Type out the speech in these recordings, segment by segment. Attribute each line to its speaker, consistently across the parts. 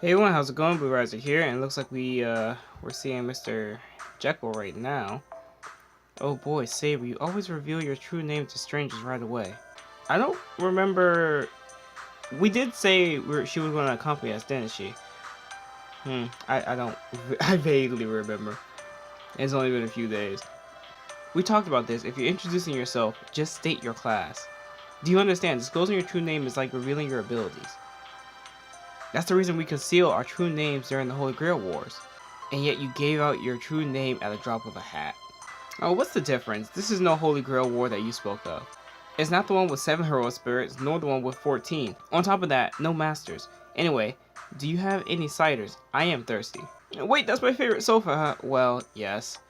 Speaker 1: Hey everyone, how's it going? Blue Riser here, and it looks like we're seeing Mr. Jekyll right now. Oh boy, Saber, you always reveal your true name to strangers right away. I don't remember. We did say she was going to accompany us, didn't she? I don't. I vaguely remember. It's only been a few days. We talked about this. If you're introducing yourself, just state your class. Do you understand? Disclosing your true name is like revealing your abilities. That's the reason we conceal our true names during the Holy Grail Wars. And yet you gave out your true name at a drop of a hat. Oh, what's the difference? This is no Holy Grail War that you spoke of. It's not the one with 7 heroic spirits, nor the one with 14. On top of that, no masters. Anyway, do you have any ciders? I am thirsty. Wait, that's my favorite sofa, huh? Well, yes.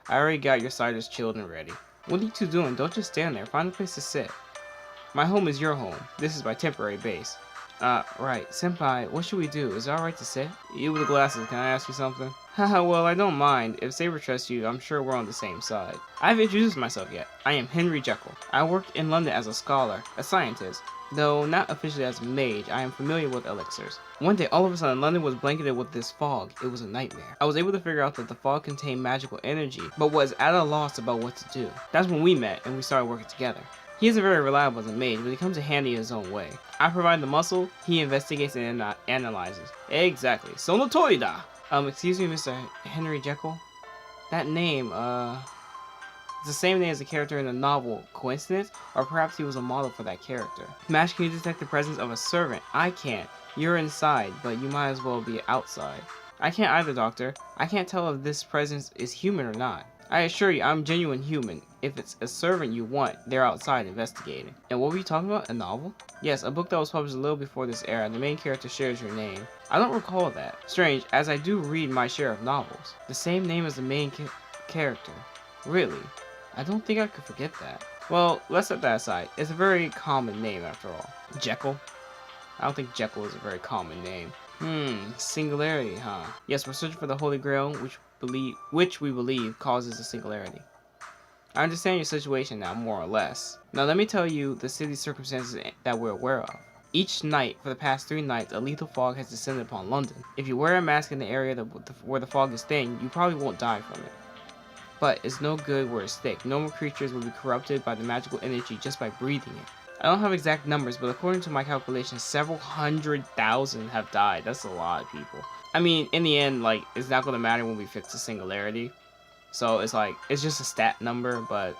Speaker 1: I already got your ciders chilled and ready. What are you two doing? Don't just stand there. Find a place to sit. My home is your home. This is my temporary base. Right. Senpai, what should we do? Is it alright to sit? You with the glasses, can I ask you something? Haha, well, I don't mind. If Saber trusts you, I'm sure we're on the same side. I haven't introduced myself yet. I am Henry Jekyll. I work in London as a scholar, a scientist. Though not officially as a mage, I am familiar with elixirs. One day, all of a sudden, London was blanketed with this fog. It was a nightmare. I was able to figure out that the fog contained magical energy, but was at a loss about what to do. That's when we met, and we started working together. He isn't very reliable as a mage, but he comes in handy in his own way. I provide the muscle, he investigates and analyzes. Exactly. Sonotori da! Excuse me, Mr. Henry Jekyll? That name, it's the same name as the character in the novel. Coincidence? Or perhaps he was a model for that character. Mash, can you detect the presence of a servant? I can't. You're inside, but you might as well be outside. I can't either, Doctor. I can't tell if this presence is human or not. I assure you, I'm genuine human. If it's a servant you want, they're outside investigating. And what were you talking about? A novel? Yes, a book that was published a little before this era. The main character shares your name. I don't recall that. Strange, as I do read my share of novels. The same name as the main character. Really? I don't think I could forget that. Well, let's set that aside. It's a very common name after all. Jekyll? I don't think Jekyll is a very common name. Singularity, huh? Yes, we're searching for the Holy Grail, which we believe causes a singularity. I understand your situation now, more or less. Now let me tell you the city's circumstances that we're aware of. Each night, for the past 3 nights, a lethal fog has descended upon London. If you wear a mask in the area where the fog is staying, you probably won't die from it. But it's no good where it's thick. Normal creatures will be corrupted by the magical energy just by breathing it. I don't have exact numbers, but according to my calculations, several 100,000 have died. That's a lot of people. I mean, in the end, like, it's not going to matter when we fix the singularity. So it's like, it's just a stat number, but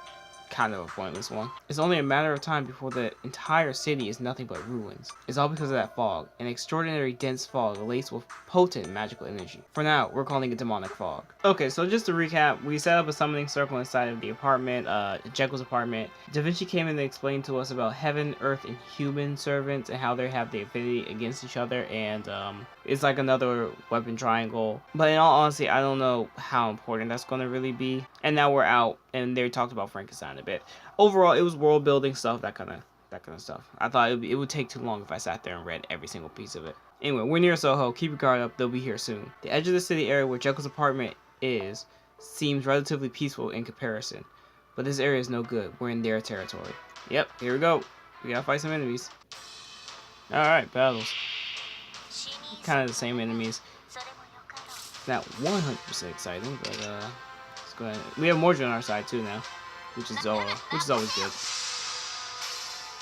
Speaker 1: kind of a pointless one. It's only a matter of time before the entire city is nothing but ruins. It's all because of that fog, an extraordinary dense fog laced with potent magical energy. For now, we're calling it demonic fog. Okay, so just to recap, we set up a summoning circle inside of the apartment, Jekyll's apartment. Da Vinci came in and explained to us about heaven, earth, and human servants and how they have the affinity against each other, and it's like another weapon triangle. But in all honesty, I don't know how important that's going to really be. And now we're out, and they talked about Frankenstein a bit. Overall, it was world building stuff, that kind of stuff. I thought it would take too long if I sat there and read every single piece of it. Anyway, we're near Soho. Keep your guard up. They'll be here soon. The edge of the city area where Jekyll's apartment is seems relatively peaceful in comparison. But this area is no good. We're in their territory. Yep, here we go. We gotta fight some enemies. Alright, battles. Kind of the same enemies. Not 100% exciting, but let's go ahead. We have Mordred on our side too now, which is always good.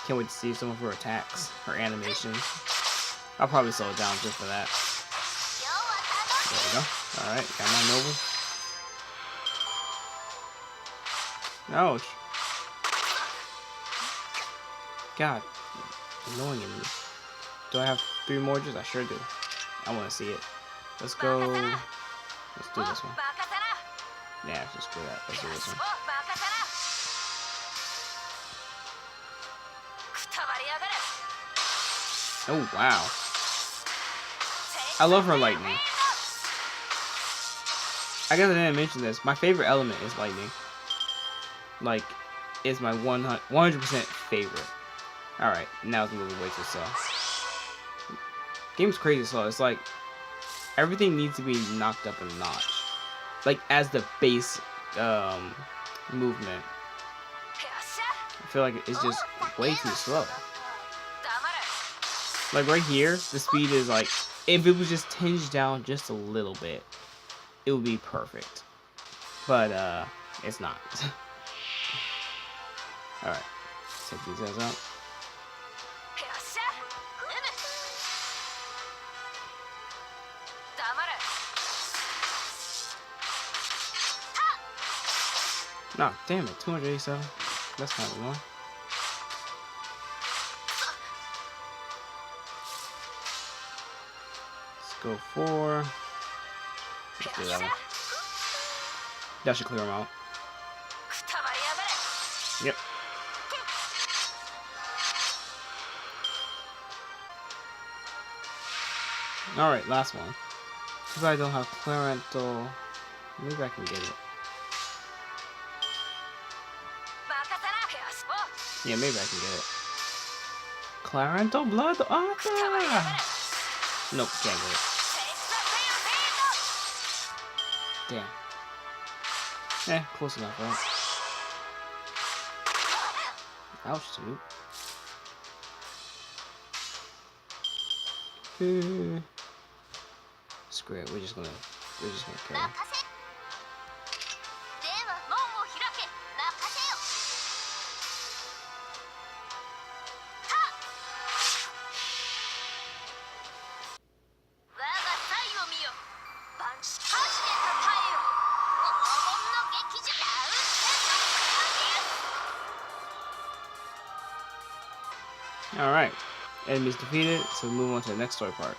Speaker 1: Can't wait to see some of her attacks, her animations. I'll probably slow it down just for that. There we go. Alright, got my noble. Ouch. God, annoying enemy. Do I have 3 Mordreds? I sure do. I want to see it. Let's go. Let's do this one. Yeah, just do that. Let's do this one. Oh, wow. I love her lightning. I guess I didn't mention this. My favorite element is lightning. Like, it's my 100% favorite. Alright, now it's moving way too slow. Game's crazy slow. It's like, everything needs to be knocked up a notch. Like, as the base movement. I feel like it's just way too slow. Like right here, the speed is like If it was just tinged down just a little bit, it would be perfect. But it's not. Alright. Take these guys out. Nah, damn it, 287. That's kind of annoying. Let's go for. Let's do that one. That should clear them out. Yep. Alright, last one. Too bad I don't have Clarental. Maybe I can get it. Yeah, maybe I can get it. Clarental Blood Arthur! Nope, can't get it. Damn. Close enough, right? Ouch, dude. Screw it, we're just gonna kill him. Alright, enemies defeated, so move on to the next story part.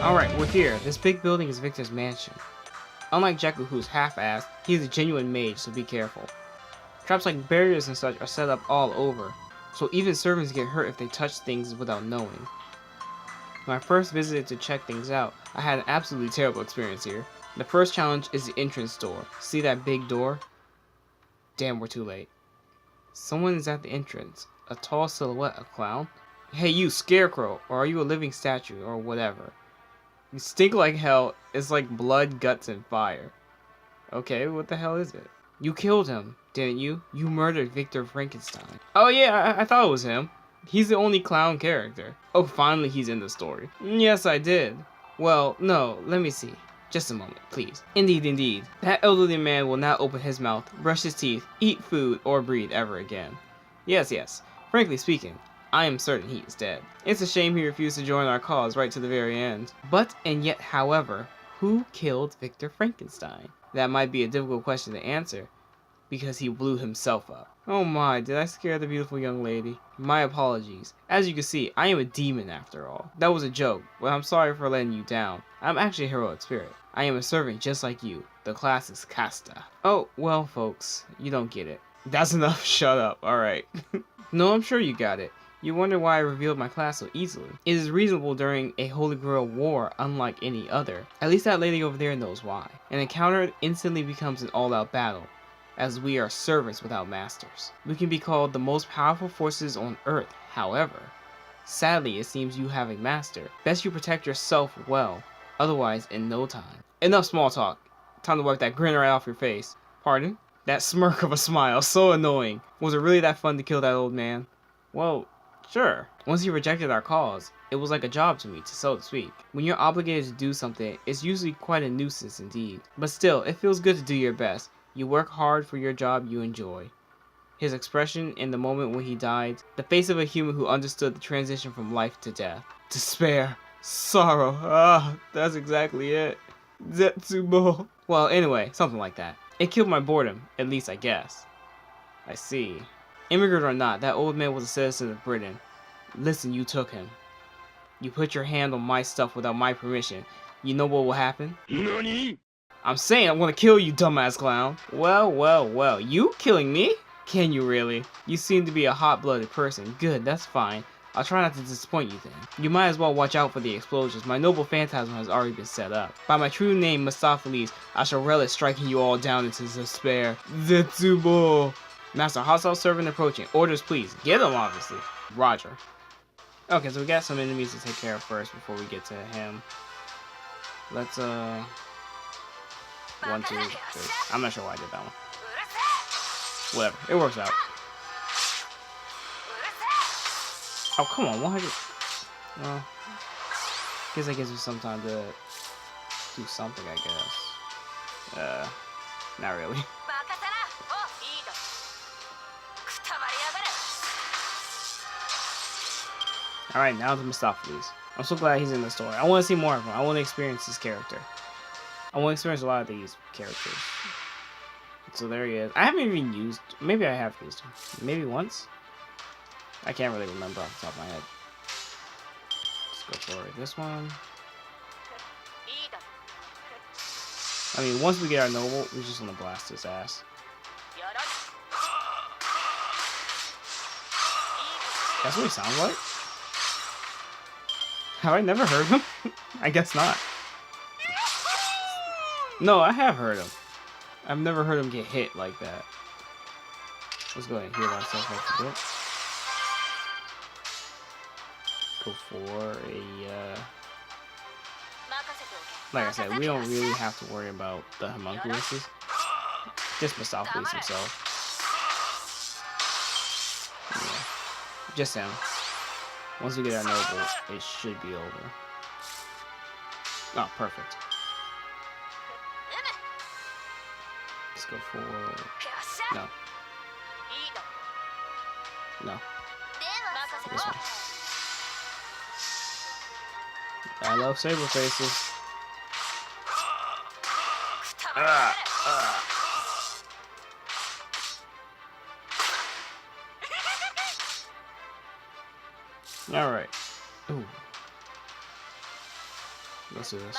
Speaker 1: Alright, we're here. This big building is Victor's mansion. Unlike Jekyll, who's half-assed, he's a genuine mage, so be careful. Traps like barriers and such are set up all over, so even servants get hurt if they touch things without knowing. When I first visited to check things out, I had an absolutely terrible experience here. The first challenge is the entrance door. See that big door? Damn, we're too late. Someone is at the entrance. A tall silhouette, a clown? Hey you, Scarecrow, or are you a living statue, or whatever? You stink like hell. It's like blood, guts, and fire. Okay, what the hell is it? You killed him, didn't you? You murdered Victor Frankenstein. Oh yeah, I thought it was him. He's the only clown character. Oh, finally he's in the story. Yes, I did. Well, no, let me see. Just a moment, please. Indeed, indeed. That elderly man will not open his mouth, brush his teeth, eat food, or breathe ever again. Yes, yes. Frankly speaking, I am certain he is dead. It's a shame he refused to join our cause right to the very end. But, and yet, however, who killed Victor Frankenstein? That might be a difficult question to answer, because he blew himself up. Oh my, did I scare the beautiful young lady? My apologies. As you can see, I am a demon after all. That was a joke, but I'm sorry for letting you down. I'm actually a heroic spirit. I am a servant just like you. The class is Casta. Oh, well folks, you don't get it. That's enough, shut up, alright. No, I'm sure you got it. You wonder why I revealed my class so easily. It is reasonable during a Holy Grail war unlike any other. At least that lady over there knows why. An encounter instantly becomes an all-out battle, as we are servants without masters. We can be called the most powerful forces on Earth. However, sadly it seems you have a master. Best you protect yourself well, otherwise in no time. Enough small talk. Time to wipe that grin right off your face. Pardon? That smirk of a smile, so annoying. Was it really that fun to kill that old man? Well, sure. Once he rejected our cause, it was like a job to me, so to speak. When you're obligated to do something, it's usually quite a nuisance indeed. But still, it feels good to do your best. You work hard for your job you enjoy. His expression in the moment when he died, the face of a human who understood the transition from life to death. Despair, sorrow, that's exactly it. Zetsubo. Well, anyway, something like that. It killed my boredom, at least I guess. I see. Immigrant or not, that old man was a citizen of Britain. Listen, you took him. You put your hand on my stuff without my permission. You know what will happen? NANI? I'm saying I'm gonna kill you, dumbass clown. Well, well, well, you killing me? Can you really? You seem to be a hot-blooded person. Good, that's fine. I'll try not to disappoint you then. You might as well watch out for the explosions. My noble phantasm has already been set up. By my true name, Mistopheles, I shall relish striking you all down into despair. Zetsubo! Master, hostile servant approaching. Orders, please. Get him, obviously. Roger. Okay, so we got some enemies to take care of first before we get to him. Let's, 1, 2, 3. I'm not sure why I did that one. Whatever. It works out. Oh, come on. 100. Well, guess that gives me some time to do something, I guess. Not really. Alright, now to Mistopheles. I'm so glad he's in the story. I want to see more of him. I want to experience his character. I want to experience a lot of these characters. So there he is. I haven't even used... Maybe I have used him. Maybe once? I can't really remember off the top of my head. Let's go for this one. I mean, once we get our noble, we're just going to blast his ass. That's what he sounds like? Have I never heard him? I guess not. No, I have heard him. I've never heard him get hit like that. Let's go ahead and heal ourselves up a bit. Go for a, like I said, we don't really have to worry about the homunculuses. Just Mistopheles himself. Yeah. Just him. Once we get our noble, it should be over. Oh, perfect. Let's go for... No. No. This one. I love saber faces. Alright. Ooh. Let's do this.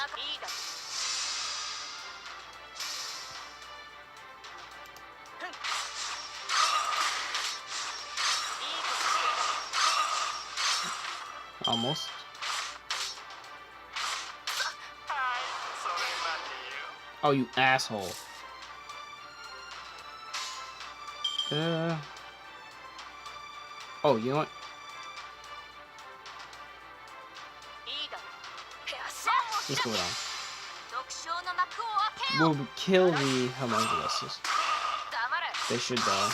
Speaker 1: Almost. Oh, you asshole. Oh, you know what? What's going on? We'll kill the homunculus. They should die.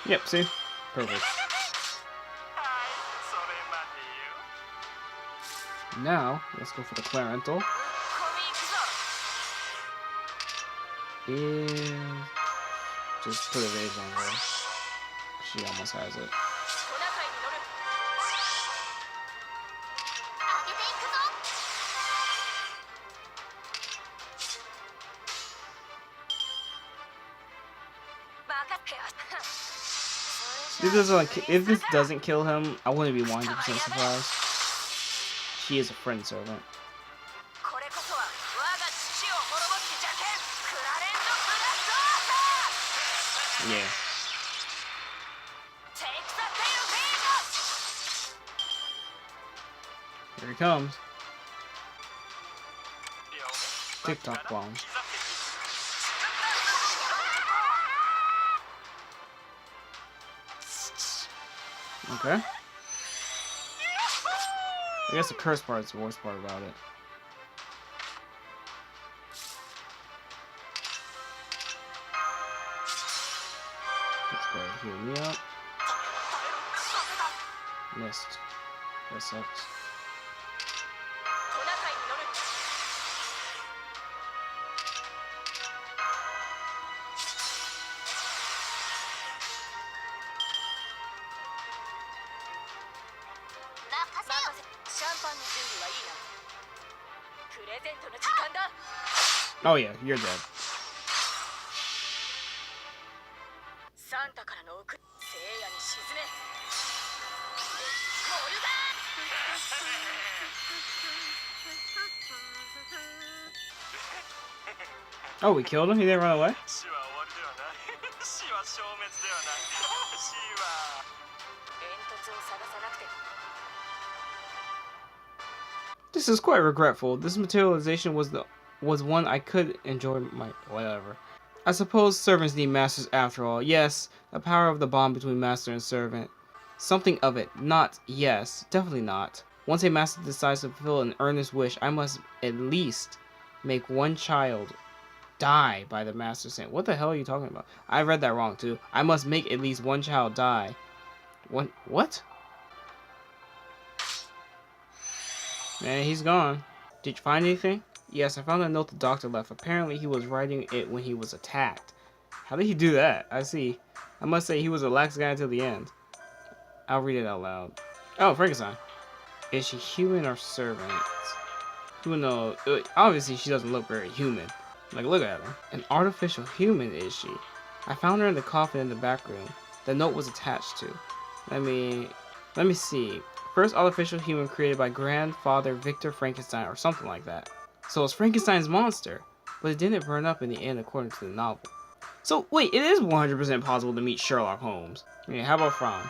Speaker 1: Yep, see? Perfect. Now, let's go for the clarental. And just put evasion on her. She almost has it. If this doesn't kill him, I wouldn't be 100% surprised. She is a friend servant. Yeah. Here he comes. TikTok bomb. Okay. I guess the curse part is the worst part about it. Let's go ahead and heal me up. Missed. That sucks. Oh yeah, you're dead. Oh, we killed him? He didn't run away? This is quite regretful. This materialization was one I could enjoy my whatever. I suppose servants need masters after all. Yes, the power of the bond between master and servant. Something of it. Not yes, definitely not. Once a master decides to fulfill an earnest wish, I must at least make one child die by the master's hand. What the hell are you talking about? I read that wrong too. I must make at least one child die. What? Man, he's gone. Did you find anything? Yes, I found a note the doctor left. Apparently he was writing it when he was attacked. How did he do that? I see. I must say he was a lax guy until the end. I'll read it out loud. Oh, Frankenstein. Is she human or servant? Who knows? Obviously she doesn't look very human. Like, look at her. An artificial human, is she? I found her in the coffin in the back room. The note was attached to. Let me see. First artificial human created by grandfather Victor Frankenstein or something like that. So it's Frankenstein's monster. But it didn't burn up in the end according to the novel. So, wait, it is 100% possible to meet Sherlock Holmes. Yeah, how about Fran?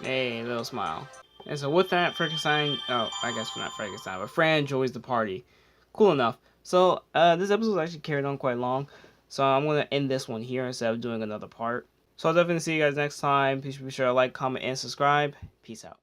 Speaker 1: Hey, little smile. And so with that, Frankenstein, oh, I guess not Frankenstein, but Fran joins the party. Cool enough. So, this episode actually carried on quite long. So I'm going to end this one here instead of doing another part. So I'll definitely see you guys next time. Please be sure to like, comment, and subscribe. Peace out.